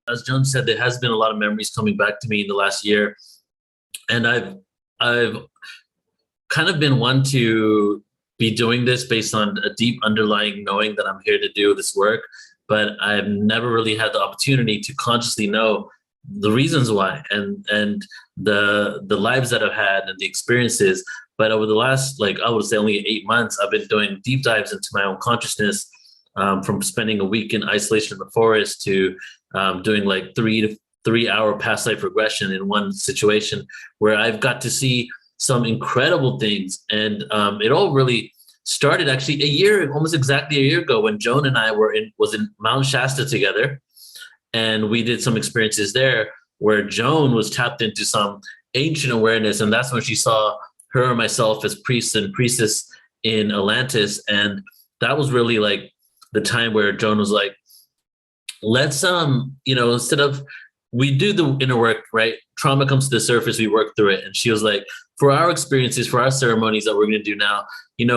as Joan said, there has been a lot of memories coming back to me in the last year, and I've kind of been one to be doing this based on a deep underlying knowing that I'm here to do this work, but I've never really had the opportunity to consciously know the reasons why and the lives that I've had and the experiences. But over the last, like, I would say only 8 months, I've been doing deep dives into my own consciousness, from spending a week in isolation in the forest to doing like 3 hour past life regression in one situation where I've got to see some incredible things. And it all really started actually almost exactly a year ago, when Joan and I was in Mount Shasta together, and we did some experiences there where Joan was tapped into some ancient awareness, and that's when she saw her and myself as priests and priestess in Atlantis. And that was really like the time where Joan was like, let's instead of, we do the inner work, right? Trauma comes to the surface, we work through it. And she was like, for our experiences, for our ceremonies that we're going to do now,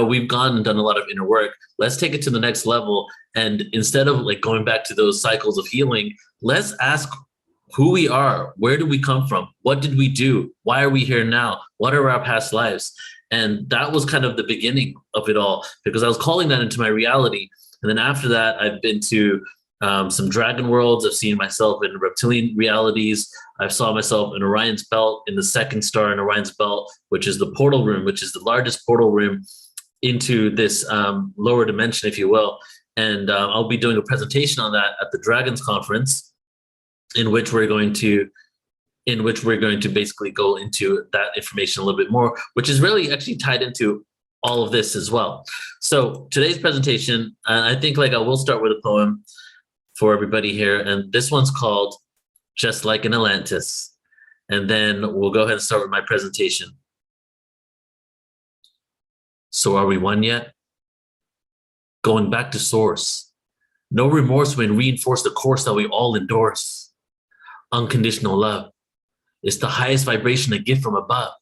we've gone and done a lot of inner work. Let's take it to the next level. And instead of like going back to those cycles of healing, let's ask who we are. Where do we come from? What did we do? Why are we here now? What are our past lives? And that was kind of the beginning of it all, because I was calling that into my reality. And then after that, I've been to some dragon worlds. I've seen myself in reptilian realities. I saw myself in Orion's belt, in the second star in Orion's belt, which is the portal room, which is the largest portal room into this lower dimension, if you will. And I'll be doing a presentation on that at the Dragons Conference, in which we're going to basically go into that information a little bit more, which is really actually tied into all of this as well. So today's presentation, I think I will start with a poem for everybody here. And this one's called Just Like an Atlantis. And then we'll go ahead and start with my presentation. So are we one yet? Going back to source. No remorse when reinforce the course that we all endorse. Unconditional love. It's the highest vibration, a gift from above.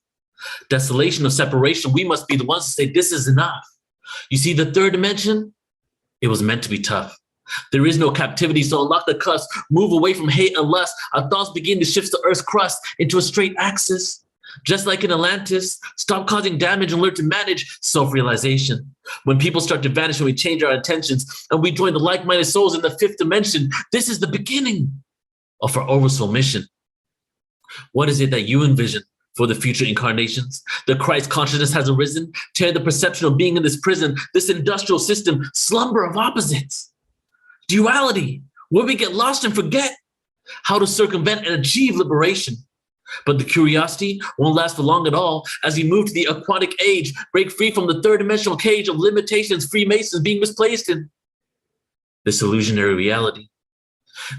Desolation of separation, we must be the ones to say this is enough. You see, the third dimension, it was meant to be tough. There is no captivity, so unlock the cusp, move away from hate and lust. Our thoughts begin to shift the earth's crust into a straight axis. Just like in Atlantis, stop causing damage and learn to manage self-realization. When people start to vanish and we change our intentions and we join the like-minded souls in the fifth dimension, this is the beginning of our oversoul mission. What is it that you envision for the future incarnations? The Christ consciousness has arisen. Tear the perception of being in this prison, this industrial system, slumber of opposites. Duality, where we get lost and forget how to circumvent and achieve liberation. But the curiosity won't last for long at all as we move to the aquatic age, break free from the third dimensional cage of limitations Freemasons being misplaced in. This illusionary reality.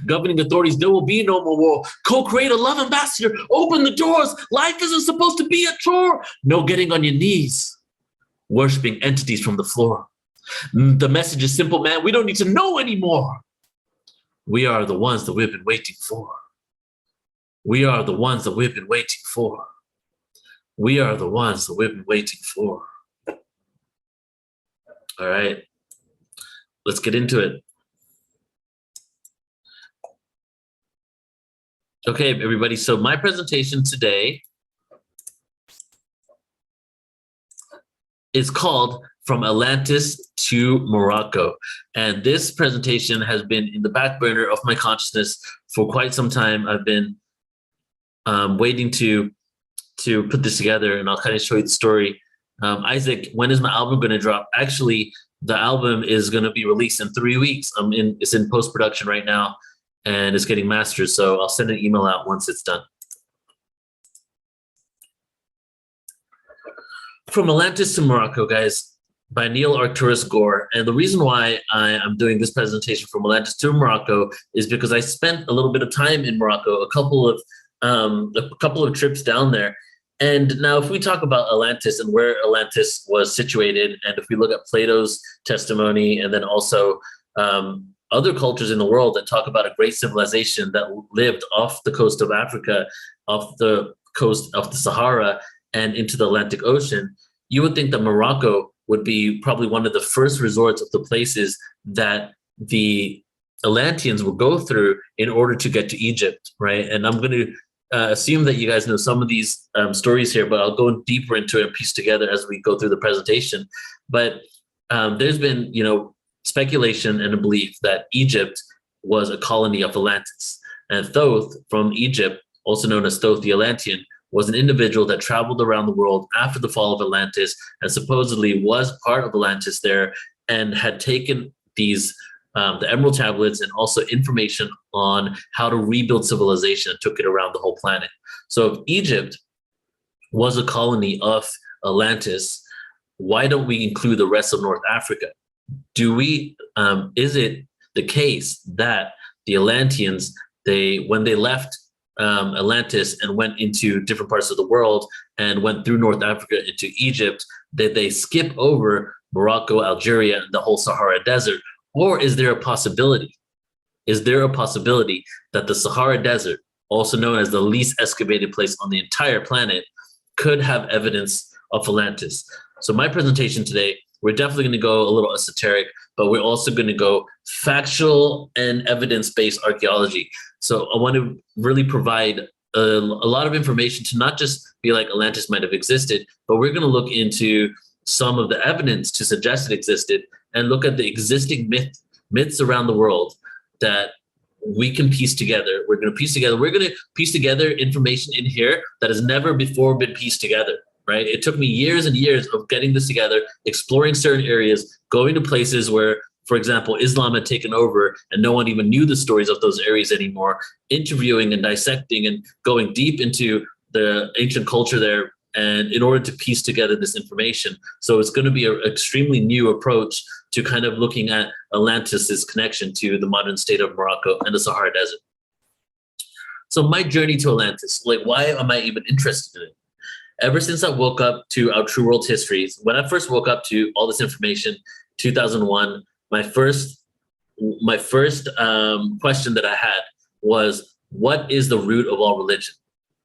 Governing authorities, there will be no more war. Co-create a love ambassador, open the doors. Life isn't supposed to be a chore. No getting on your knees, worshiping entities from the floor. The message is simple, man. We don't need to know anymore. We are the ones that we've been waiting for. We are the ones that we've been waiting for. We are the ones that we've been waiting for. All right, let's get into it. Okay, everybody, so my presentation today is called From Atlantis to Morocco. And this presentation has been in the back burner of my consciousness for quite some time. I've been waiting to put this together, and I'll kind of show you the story. Isaac, when is my album going to drop? Actually, the album is going to be released in 3 weeks. It's in post-production right now, and it's getting mastered. So I'll send an email out once it's done. From Atlantis to Morocco, guys, by Neil Gaur. And the reason why I'm doing this presentation from Atlantis to Morocco is because I spent a little bit of time in Morocco, a couple of trips down there. And now if we talk about Atlantis and where Atlantis was situated, and if we look at Plato's testimony, and then also other cultures in the world that talk about a great civilization that lived off the coast of Africa, off the coast of the Sahara, and into the Atlantic Ocean, you would think that Morocco would be probably one of the first resorts of the places that the Atlanteans will go through in order to get to Egypt, right? And I'm going to assume that you guys know some of these stories here, but I'll go deeper into it and piece together as we go through the presentation. But there's been, speculation and a belief that Egypt was a colony of Atlantis. And Thoth from Egypt, also known as Thoth the Atlantean, was an individual that traveled around the world after the fall of Atlantis and supposedly was part of Atlantis there and had taken these the Emerald Tablets and also information on how to rebuild civilization and took it around the whole planet. So if Egypt was a colony of Atlantis, why don't we include the rest of North Africa? Is it the case that the Atlanteans, when they left Atlantis and went into different parts of the world and went through North Africa into Egypt, that they skip over Morocco, Algeria, and the whole Sahara Desert? Or is there a possibility? Is there a possibility that the Sahara Desert, also known as the least excavated place on the entire planet, could have evidence of Atlantis? So my presentation today, we're definitely going to go a little esoteric, but we're also going to go factual and evidence-based archaeology. So I want to really provide a lot of information to not just be like Atlantis might have existed, but we're going to look into some of the evidence to suggest it existed and look at the existing myths around the world that we can piece together. We're going to piece together information in here that has never before been pieced together, right? It took me years and years of getting this together, exploring certain areas, going to places where, for example, Islam had taken over and no one even knew the stories of those areas anymore, interviewing and dissecting and going deep into the ancient culture there, and in order to piece together this information. So it's going to be an extremely new approach to kind of looking at Atlantis' connection to the modern state of Morocco and the Sahara Desert. So my journey to Atlantis, why am I even interested in it? Ever since I woke up to our true world histories, when I first woke up to all this information, 2001, my first question that I had was, what is the root of all religion?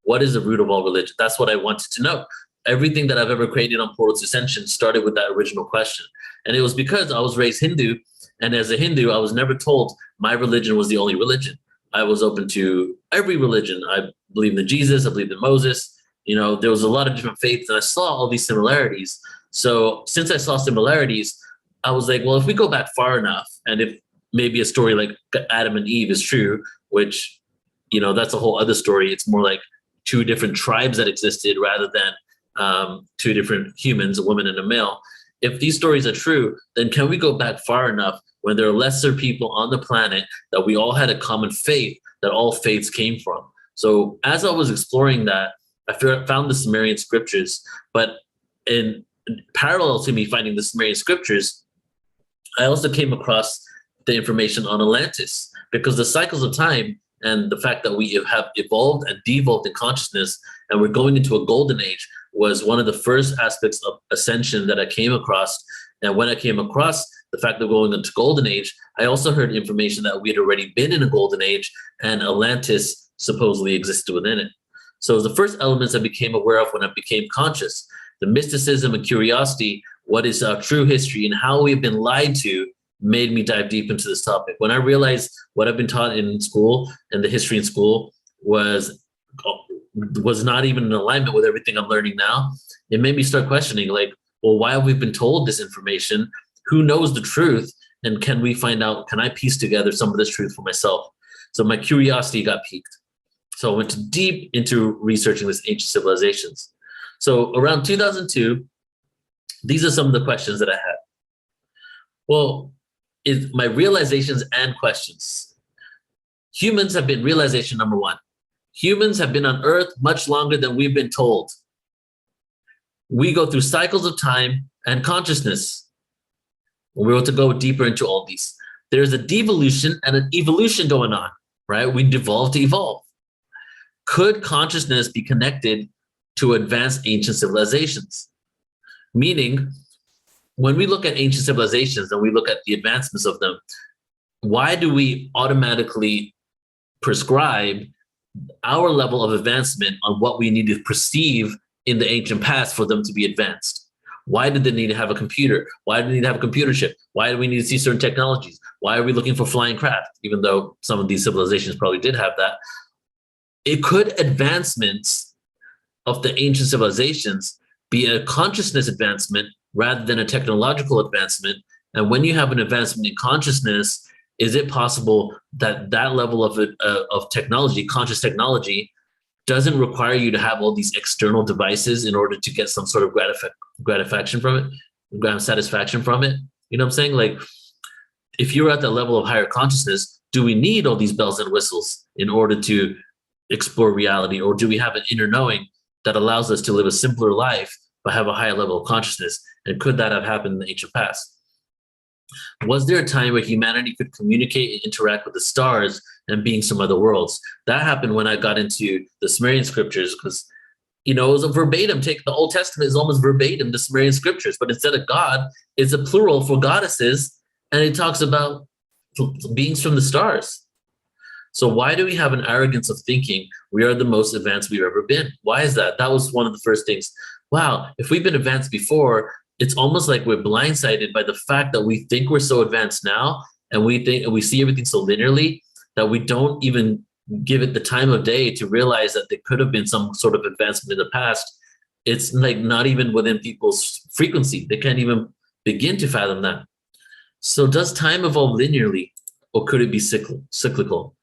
What is the root of all religion? That's what I wanted to know. Everything that I've ever created on Portal to Ascension started with that original question. And it was because I was raised Hindu. And as a Hindu, I was never told my religion was the only religion. I was open to every religion. I believed in Jesus. I believed in Moses. There was a lot of different faiths, and I saw all these similarities. So since I saw similarities, I was like, well, if we go back far enough, and if maybe a story like Adam and Eve is true, which, that's a whole other story. It's more like two different tribes that existed rather than two different humans, a woman and a male. If these stories are true, then can we go back far enough when there are lesser people on the planet that we all had a common faith that all faiths came from? So as I was exploring that, I found the Sumerian scriptures, but in parallel to me finding the Sumerian scriptures, I also came across the information on Atlantis, because the cycles of time and the fact that we have evolved and devolved in consciousness and we're going into a golden age was one of the first aspects of ascension that I came across. And when I came across the fact that we're going into golden age, I also heard information that we had already been in a golden age and Atlantis supposedly existed within it. So the first elements I became aware of when I became conscious, the mysticism and curiosity, what is our true history and how we've been lied to, made me dive deep into this topic. When I realized what I've been taught in school and the history in school was not even in alignment with everything I'm learning now, it made me start questioning, well, why have we been told this information? Who knows the truth? And can I piece together some of this truth for myself? So my curiosity got piqued. So I went deep into researching these ancient civilizations. So around 2002, these are some of the questions that I had. Well, my realizations and questions. Humans have been realization number one. Humans have been on Earth much longer than we've been told. We go through cycles of time and consciousness. We're able to go deeper into all these. There's a devolution and an evolution going on, right? We devolve to evolve. Could consciousness be connected to advanced ancient civilizations? Meaning, when we look at ancient civilizations and we look at the advancements of them, why do we automatically prescribe our level of advancement on what we need to perceive in the ancient past for them to be advanced? Why did they need to have a computer? Why do they need to have a computer chip? Why do we need to see certain technologies? Why are we looking for flying craft? Even though some of these civilizations probably did have that. It could advancements of the ancient civilizations be a consciousness advancement rather than a technological advancement. And when you have an advancement in consciousness, is it possible that that level of technology, conscious technology, doesn't require you to have all these external devices in order to get some sort of gratification from it, satisfaction from it? You know what I'm saying? Like, if you're at the level of higher consciousness, do we need all these bells and whistles in order to explore reality? Or do we have an inner knowing that allows us to live a simpler life but have a higher level of consciousness? And could that have happened in the ancient past? Was there a time where humanity could communicate and interact with the stars and beings from other worlds? That happened when I got into the Sumerian scriptures, because, it was a verbatim take. The Old Testament is almost verbatim the Sumerian scriptures, but instead of God, it's a plural for goddesses, and it talks about beings from the stars. So why do we have an arrogance of thinking we are the most advanced we've ever been? Why is that? That was one of the first things. Wow, if we've been advanced before, it's almost like we're blindsided by the fact that we think we're so advanced now, and we see everything so linearly that we don't even give it the time of day to realize that there could have been some sort of advancement in the past. It's like not even within people's frequency. They can't even begin to fathom that. So does time evolve linearly, or could it be cyclical?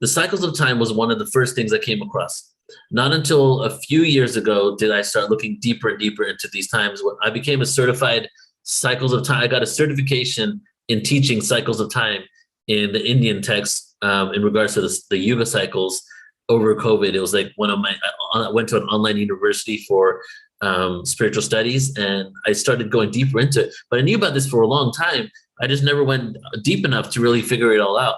The cycles of time was one of the first things I came across. Not until a few years ago did I start looking deeper and deeper into these times. When I became a certified cycles of time, I got a certification in teaching cycles of time in the Indian texts in regards to the yuga cycles over COVID. It was like I went to an online university for spiritual studies, and I started going deeper into it. But I knew about this for a long time. I just never went deep enough to really figure it all out.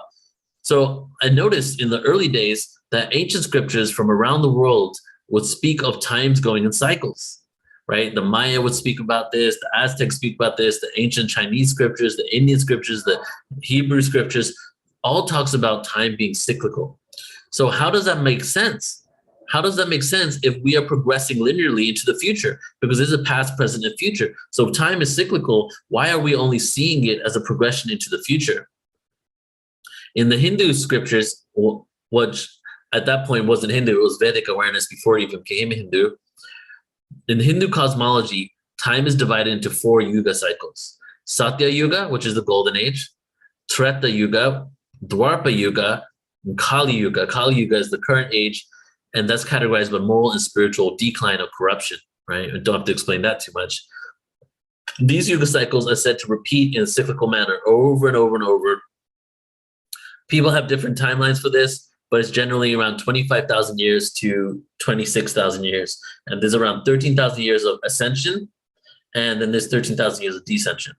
So I noticed in the early days that ancient scriptures from around the world would speak of times going in cycles, right? The Maya would speak about this, the Aztecs speak about this, the ancient Chinese scriptures, the Indian scriptures, the Hebrew scriptures, all talks about time being cyclical. So how does that make sense? How does that make sense if we are progressing linearly into the future? Because there's a past, present, and future. So if time is cyclical, why are we only seeing it as a progression into the future? In the Hindu scriptures, which at that point wasn't Hindu, it was Vedic awareness before it even became Hindu. In Hindu cosmology, time is divided into 4 yuga cycles. Satya Yuga, which is the golden age, Treta Yuga, Dwapara Yuga, and Kali Yuga. Kali Yuga is the current age, and that's categorized by moral and spiritual decline of corruption, right? I don't have to explain that too much. These yuga cycles are said to repeat in a cyclical manner over and over and over. People have different timelines for this, but it's generally around 25,000 years to 26,000 years. And there's around 13,000 years of ascension, and then there's 13,000 years of descension.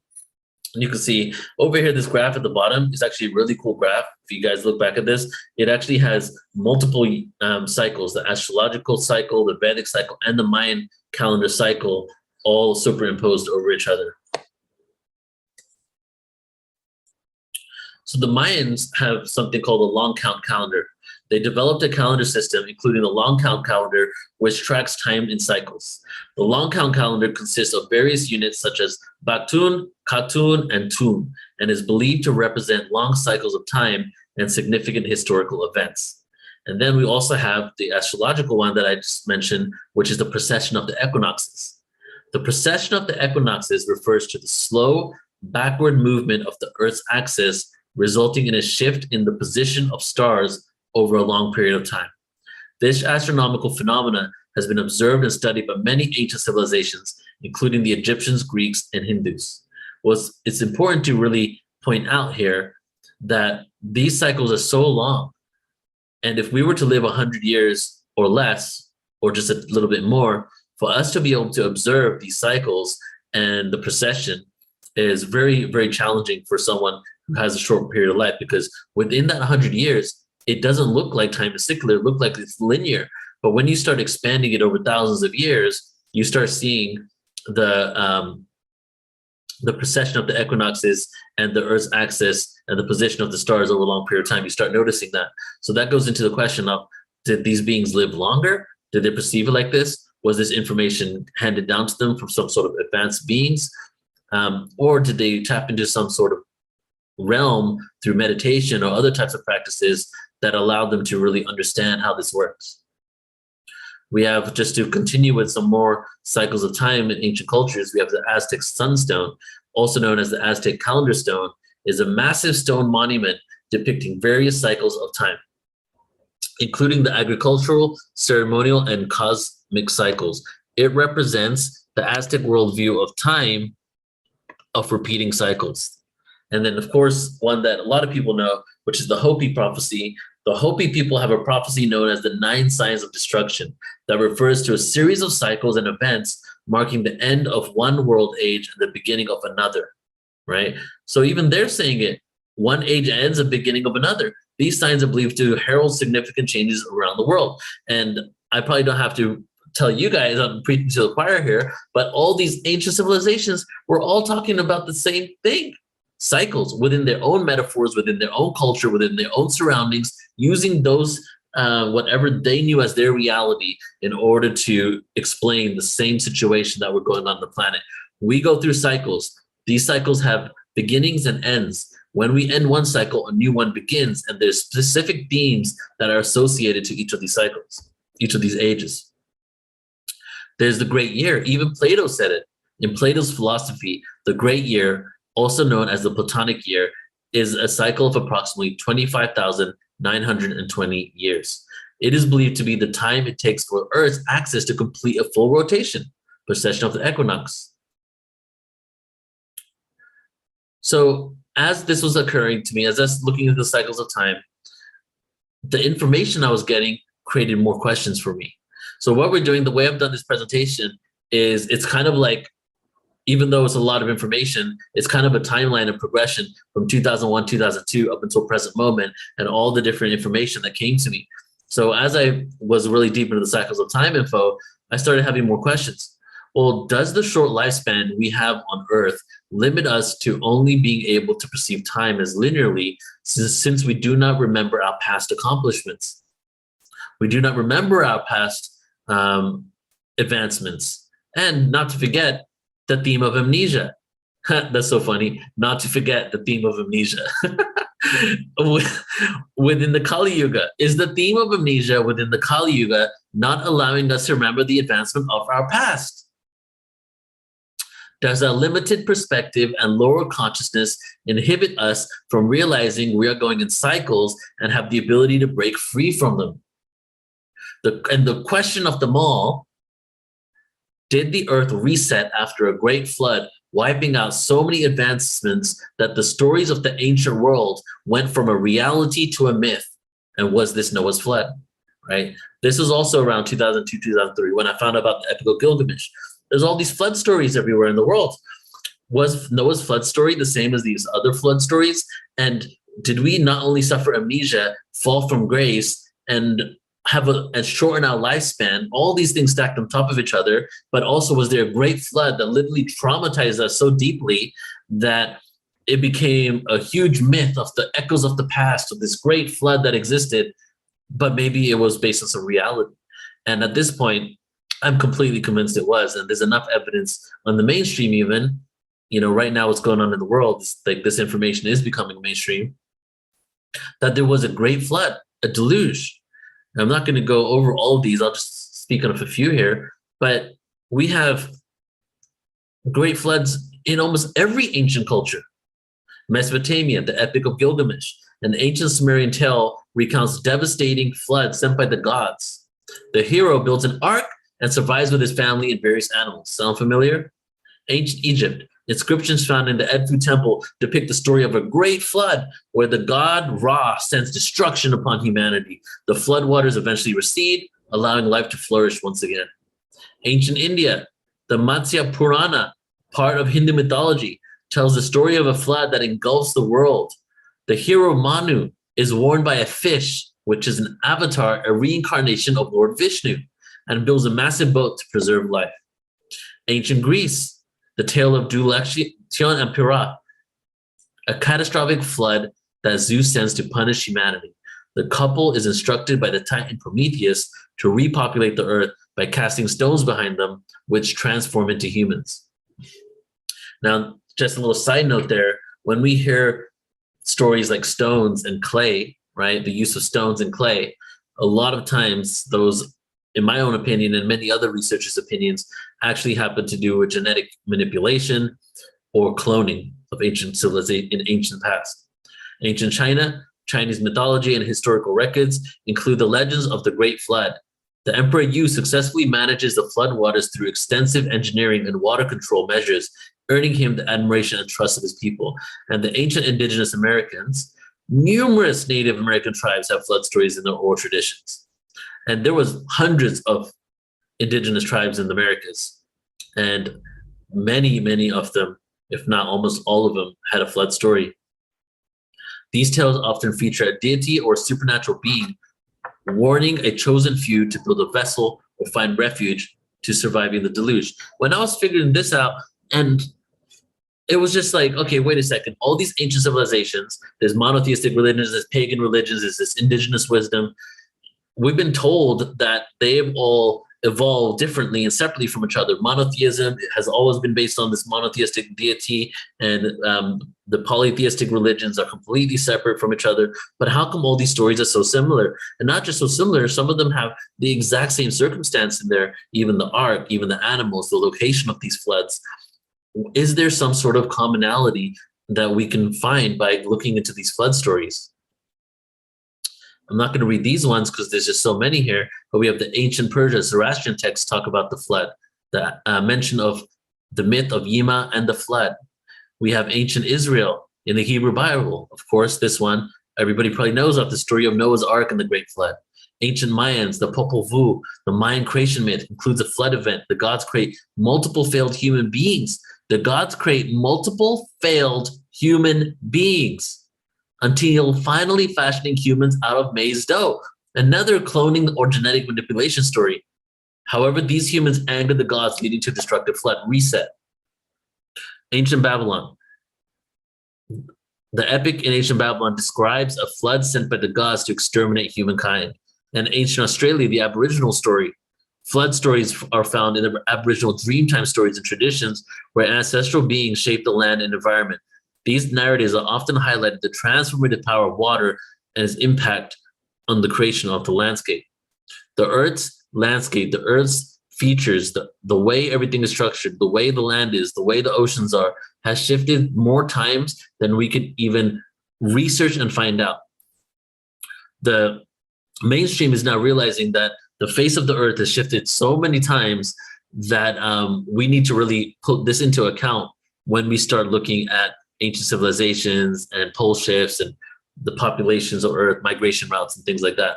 And you can see over here, this graph at the bottom is actually a really cool graph. If you guys look back at this, it actually has multiple cycles, the astrological cycle, the Vedic cycle, and the Mayan calendar cycle, all superimposed over each other. So the Mayans have something called a long count calendar. They developed a calendar system, including the long count calendar, which tracks time in cycles. The long count calendar consists of various units such as Batun, Katun, and Tun, and is believed to represent long cycles of time and significant historical events. And then we also have the astrological one that I just mentioned, which is the precession of the equinoxes. The precession of the equinoxes refers to the slow backward movement of the Earth's axis, resulting in a shift in the position of stars over a long period of time. This astronomical phenomena has been observed and studied by many ancient civilizations, including the Egyptians, Greeks, and Hindus. It's important to really point out here that these cycles are so long, and if we were to live 100 years or less, or just a little bit more, for us to be able to observe these cycles and the precession is very, very challenging for someone who has a short period of life, because within that 100 years, it doesn't look like time is cyclical, it looks like it's linear. But when you start expanding it over thousands of years, you start seeing the precession of the equinoxes and the Earth's axis and the position of the stars over a long period of time. You start noticing that. So that goes into the question of, did these beings live longer? Did they perceive it like this? Was this information handed down to them from some sort of advanced beings? Or did they tap into some sort of realm through meditation or other types of practices that allowed them to really understand how this works? We have, just to continue with some more cycles of time in ancient cultures, we have the Aztec sunstone, also known as the Aztec calendar stone, is a massive stone monument depicting various cycles of time, including the agricultural, ceremonial, and cosmic cycles. It represents the Aztec worldview of time, of repeating cycles. And then, of course, one that a lot of people know, which is the Hopi prophecy. The Hopi people have a prophecy known as the 9 signs of destruction that refers to a series of cycles and events marking the end of one world age and the beginning of another, right? So even they're saying it, one age ends, the beginning of another. These signs are believed to herald significant changes around the world. And I probably don't have to tell you guys, I'm preaching to the choir here, but all these ancient civilizations were all talking about the same thing. Cycles within their own metaphors, within their own culture, within their own surroundings, using those, whatever they knew as their reality in order to explain the same situation that were going on the planet. We go through cycles. These cycles have beginnings and ends. When we end one cycle, a new one begins, and there's specific themes that are associated to each of these cycles, each of these ages. There's the great year. Even Plato said it. In Plato's philosophy, the great year, also known as the Platonic year, is a cycle of approximately 25,920 years. It is believed to be the time it takes for Earth's axis to complete a full rotation, precession of the equinox. So as this was occurring to me, as I was looking at the cycles of time, the information I was getting created more questions for me. So what we're doing, the way I've done this presentation is it's kind of like, even though it's a lot of information, it's kind of a timeline of progression from 2001, 2002 up until present moment and all the different information that came to me. So as I was really deep into the cycles of time info, I started having more questions. Well, does the short lifespan we have on Earth limit us to only being able to perceive time as linearly, since we do not remember our past accomplishments? We do not remember our past advancements. And not to forget, the theme of amnesia. That's so funny. Not to forget the theme of amnesia. Within the Kali Yuga, is the theme of amnesia within the Kali Yuga not allowing us to remember the advancement of our past? Does our limited perspective and lower consciousness inhibit us from realizing we are going in cycles and have the ability to break free from them? And the question of them all, did the Earth reset after a great flood, wiping out so many advancements that the stories of the ancient world went from a reality to a myth? And was this Noah's flood, right? This was also around 2002, 2003, when I found out about the Epic of Gilgamesh. There's all these flood stories everywhere in the world. Was Noah's flood story the same as these other flood stories? And did we not only suffer amnesia, fall from grace, and have a shorten our lifespan, all these things stacked on top of each other, but also was there a great flood that literally traumatized us so deeply that it became a huge myth of the echoes of the past, of this great flood that existed, but maybe it was based on some reality. And at this point, I'm completely convinced it was, and there's enough evidence on the mainstream even, right now what's going on in the world, like this information is becoming mainstream, that there was a great flood, a deluge. I'm not going to go over all of these. I'll just speak on a few here. But we have great floods in almost every ancient culture. Mesopotamia, the Epic of Gilgamesh, an ancient Sumerian tale recounts devastating floods sent by the gods. The hero builds an ark and survives with his family and various animals. Sound familiar? Ancient Egypt. Inscriptions found in the Edfu temple depict the story of a great flood where the god Ra sends destruction upon humanity. The floodwaters eventually recede, allowing life to flourish once again. Ancient India, the Matsya Purana, part of Hindu mythology, tells the story of a flood that engulfs the world. The hero Manu is warned by a fish, which is an avatar, a reincarnation of Lord Vishnu, and builds a massive boat to preserve life. Ancient Greece, the tale of Dulation and Pyrrha, a catastrophic flood that Zeus sends to punish humanity. The couple is instructed by the Titan Prometheus to repopulate the Earth by casting stones behind them, which transform into humans. Now, just a little side note there, when we hear stories like stones and clay, right, the use of stones and clay, a lot of times those, in my own opinion and many other researchers' opinions, actually happen to do with genetic manipulation or cloning of ancient civilization in ancient past. Ancient China, Chinese mythology and historical records include the legends of the Great Flood. The Emperor Yu successfully manages the floodwaters through extensive engineering and water control measures, earning him the admiration and trust of his people. And the ancient indigenous Americans, numerous Native American tribes have flood stories in their oral traditions. And there was hundreds of indigenous tribes in the Americas. And many of them, if not almost all of them, had a flood story. These tales often feature a deity or supernatural being warning a chosen few to build a vessel or find refuge to surviving the deluge. When I was figuring this out, and it was just like, okay, wait a second. All these ancient civilizations, there's monotheistic religions, there's pagan religions, there's this indigenous wisdom. We've been told that they've all evolved differently and separately from each other. Monotheism has always been based on this monotheistic deity, and the polytheistic religions are completely separate from each other. But how come all these stories are so similar? And not just so similar, some of them have the exact same circumstance in there, even the ark, even the animals, the location of these floods. Is there some sort of commonality that we can find by looking into these flood stories? I'm not going to read these ones because there's just so many here, but we have the ancient Persia, Zoroastrian texts talk about the flood, the mention of the myth of Yima and the flood. We have ancient Israel in the Hebrew Bible. Of course, this one, everybody probably knows of the story of Noah's Ark and the Great Flood. Ancient Mayans, the Popol Vuh, the Mayan creation myth includes a flood event. The gods create multiple failed human beings. The gods create multiple failed human beings until finally fashioning humans out of maize dough. Another cloning or genetic manipulation story. However, these humans angered the gods, leading to a destructive flood. Reset. Ancient Babylon. The epic in ancient Babylon describes a flood sent by the gods to exterminate humankind. And ancient Australia, the Aboriginal story. Flood stories are found in the Aboriginal Dreamtime stories and traditions where ancestral beings shape the land and environment. These narratives are often highlighted the transformative power of water and its impact on the creation of the landscape. The Earth's landscape, the Earth's features, the way everything is structured, the way the land is, the way the oceans are, has shifted more times than we could even research and find out. The mainstream is now realizing that the face of the Earth has shifted so many times that we need to really put this into account when we start looking at ancient civilizations and pole shifts and the populations of Earth, migration routes and things like that.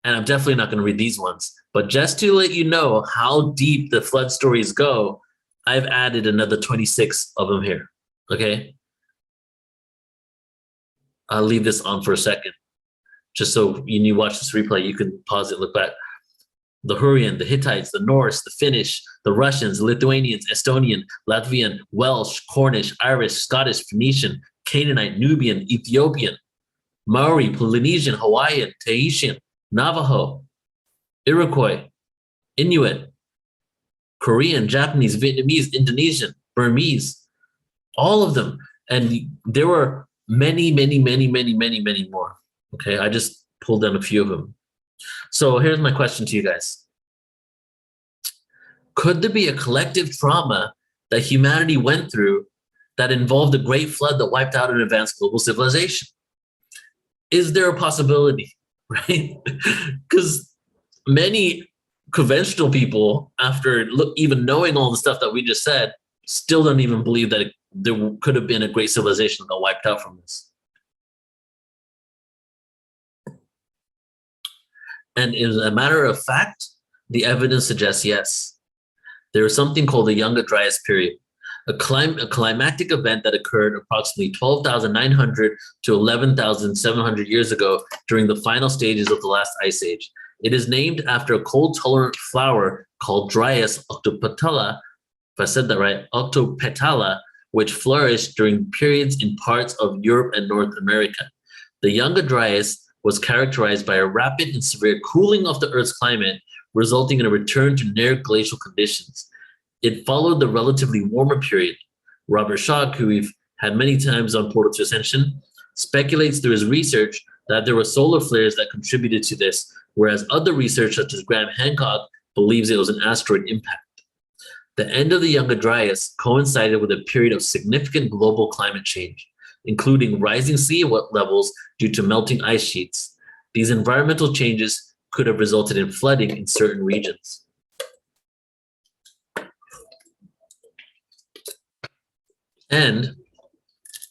And I'm definitely not going to read these ones, but just to let you know how deep the flood stories go, I've added another 26 of them here, okay? I'll leave this on for a second, just so when you watch this replay, you can pause it, look back. The Hurrian, the Hittites, the Norse, the Finnish, the Russians, Lithuanians, Estonian, Latvian, Welsh, Cornish, Irish, Scottish, Phoenician, Canaanite, Nubian, Ethiopian, Maori, Polynesian, Hawaiian, Tahitian, Navajo, Iroquois, Inuit, Korean, Japanese, Vietnamese, Indonesian, Burmese, all of them. And there were many more. Okay, I just pulled down a few of them. So here's my question to you guys. Could there be a collective trauma that humanity went through that involved a great flood that wiped out an advanced global civilization? Is there a possibility, right? Because many conventional people, after even knowing all the stuff that we just said, still don't even believe that there could have been a great civilization that got wiped out from this. And as a matter of fact, the evidence suggests yes. There is something called the Younger Dryas period, a climactic event that occurred approximately 12,900 to 11,700 years ago during the final stages of the last ice age. It is named after a cold-tolerant flower called Dryas octopetala, if I said that right, octopetala, which flourished during periods in parts of Europe and North America. The Younger Dryas was characterized by a rapid and severe cooling of the Earth's climate, resulting in a return to near glacial conditions. It followed the relatively warmer period. Robert Schoch, who we've had many times on Portal to Ascension, speculates through his research that there were solar flares that contributed to this, whereas other research, such as Graham Hancock, believes it was an asteroid impact. The end of the Younger Dryas coincided with a period of significant global climate change, including rising sea levels due to melting ice sheets. These environmental changes could have resulted in flooding in certain regions. And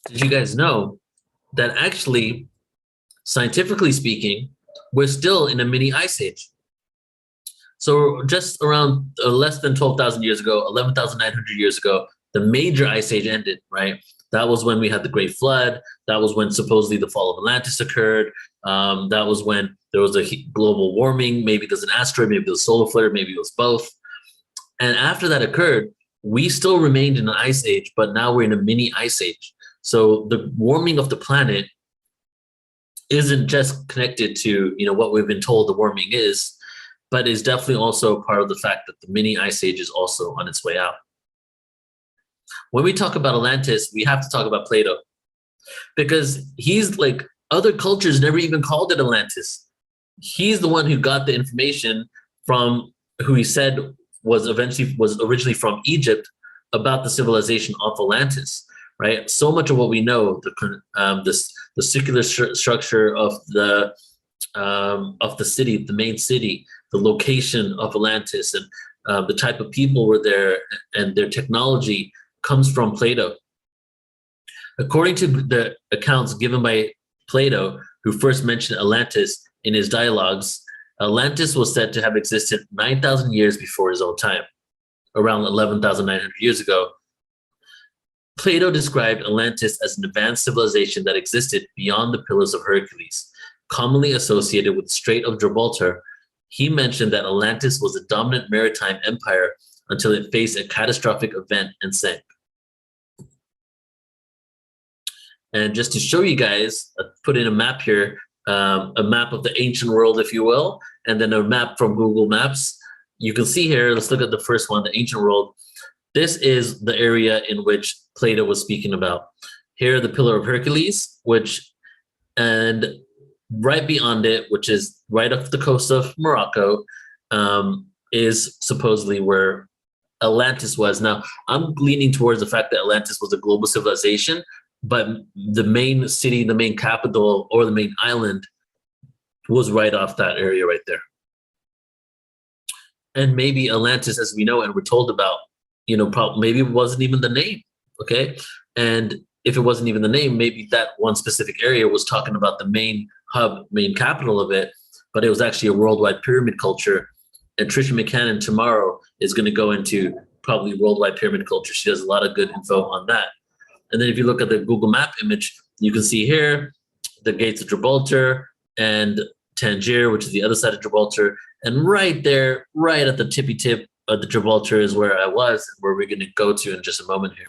did you guys know that actually, scientifically speaking, we're still in a mini ice age? So just around less than 12,000 years ago, 11,900 years ago, the major ice age ended, right? That was when we had the Great Flood. That was when supposedly the fall of Atlantis occurred. That was when there was a global warming. Maybe there's an asteroid, maybe there's a solar flare, maybe it was both. And after that occurred, we still remained in an ice age, but now we're in a mini ice age. So the warming of the planet isn't just connected to, what we've been told the warming is, but is definitely also part of the fact that the mini ice age is also on its way out. When we talk about Atlantis, we have to talk about Plato, because he's like, other cultures never even called it Atlantis. He's the one who got the information from who he said was originally from Egypt about the civilization of Atlantis, right? So much of what we know, the circular structure of the city, the main city, the location of Atlantis, and the type of people were there, and their technology comes from Plato. According to the accounts given by Plato, who first mentioned Atlantis in his dialogues, Atlantis was said to have existed 9,000 years before his own time, around 11,900 years ago. Plato described Atlantis as an advanced civilization that existed beyond the Pillars of Hercules, commonly associated with the Strait of Gibraltar. He mentioned that Atlantis was a dominant maritime empire until it faced a catastrophic event and sank. And just to show you guys, I put in a map here, a map of the ancient world, if you will, and then a map from Google Maps. You can see here, let's look at the first one, the ancient world. This is the area in which Plato was speaking about. Here, the Pillar of Hercules, and right beyond it, which is right off the coast of Morocco, is supposedly where Atlantis was. Now, I'm leaning towards the fact that Atlantis was a global civilization, but the main city, the main capital, or the main island was right off that area right there. And maybe Atlantis, as we know and we're told about, maybe it wasn't even the name, okay? And if it wasn't even the name, maybe that one specific area was talking about the main hub, main capital of it, but it was actually a worldwide pyramid culture. And Trisha McCann tomorrow is going to go into probably worldwide pyramid culture. She does a lot of good info on that. And then if you look at the Google Map image, you can see here the gates of Gibraltar and Tangier, which is the other side of Gibraltar. And right there, right at the tippy tip of the Gibraltar is where I was, and where we're going to go to in just a moment here.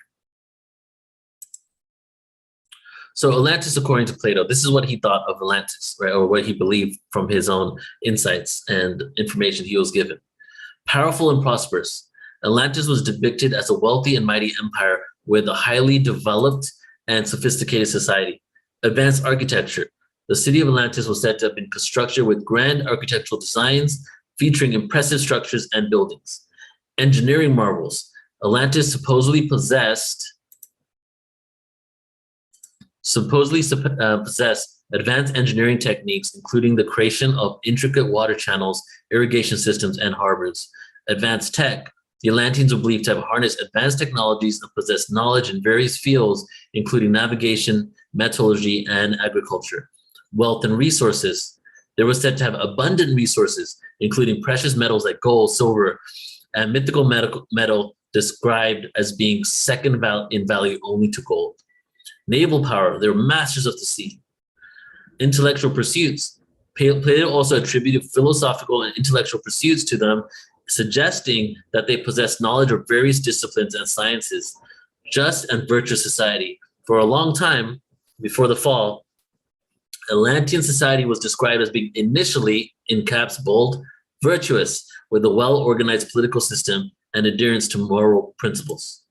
So Atlantis, according to Plato, this is what he thought of Atlantis, right? Or what he believed from his own insights and information he was given. Powerful and prosperous, Atlantis was depicted as a wealthy and mighty empire with a highly developed and sophisticated society. Advanced architecture. The city of Atlantis was said to have been constructed with grand architectural designs featuring impressive structures and buildings. Engineering marvels. Atlantis supposedly possessed advanced engineering techniques, including the creation of intricate water channels, irrigation systems, and harbors. Advanced tech. The Atlanteans were believed to have harnessed advanced technologies and possess knowledge in various fields, including navigation, metallurgy, and agriculture. Wealth and resources. They were said to have abundant resources, including precious metals like gold, silver, and mythical metal described as being second in value only to gold. Naval power. They were masters of the sea. Intellectual pursuits. Plato also attributed philosophical and intellectual pursuits to them, suggesting that they possessed knowledge of various disciplines and sciences. Just and virtuous society. For a long time, before the fall, Atlantean society was described as being initially, in caps bold, virtuous, with a well-organized political system and adherence to moral principles.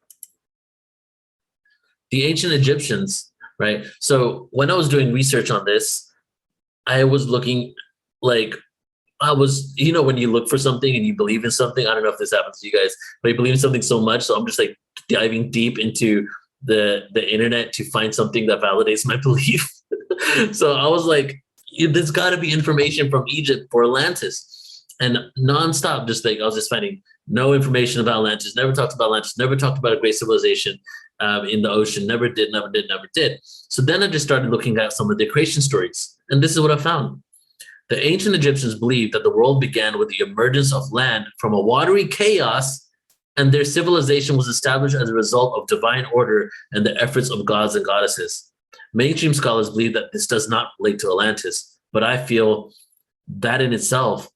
The ancient Egyptians, right? So when I was doing research on this, I was looking like when you look for something and you believe in something, I don't know if this happens to you guys, but you believe in something so much. So I'm just like diving deep into the internet to find something that validates my belief. So I was like, there's got to be information from Egypt for Atlantis. And nonstop, I was just finding no information about Atlantis, never talked about Atlantis, never talked about a great civilization in the ocean, never did. So then I just started looking at some of the creation stories. And this is what I found. The ancient Egyptians believed that the world began with the emergence of land from a watery chaos, and their civilization was established as a result of divine order and the efforts of gods and goddesses. Mainstream scholars believe that this does not relate to Atlantis, but I feel that in itself,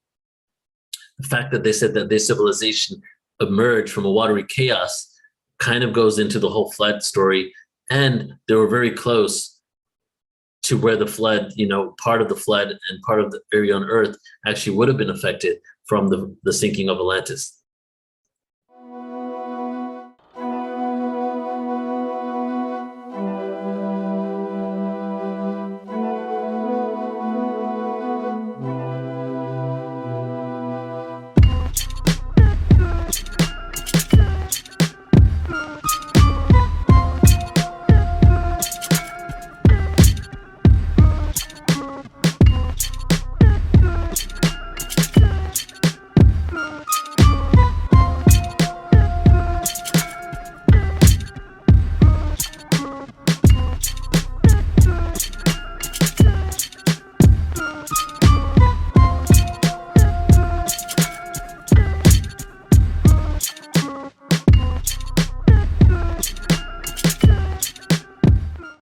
the fact that they said that their civilization emerged from a watery chaos kind of goes into the whole flood story, and they were very close to where the flood, part of the flood and part of the area on Earth actually would have been affected from the sinking of Atlantis.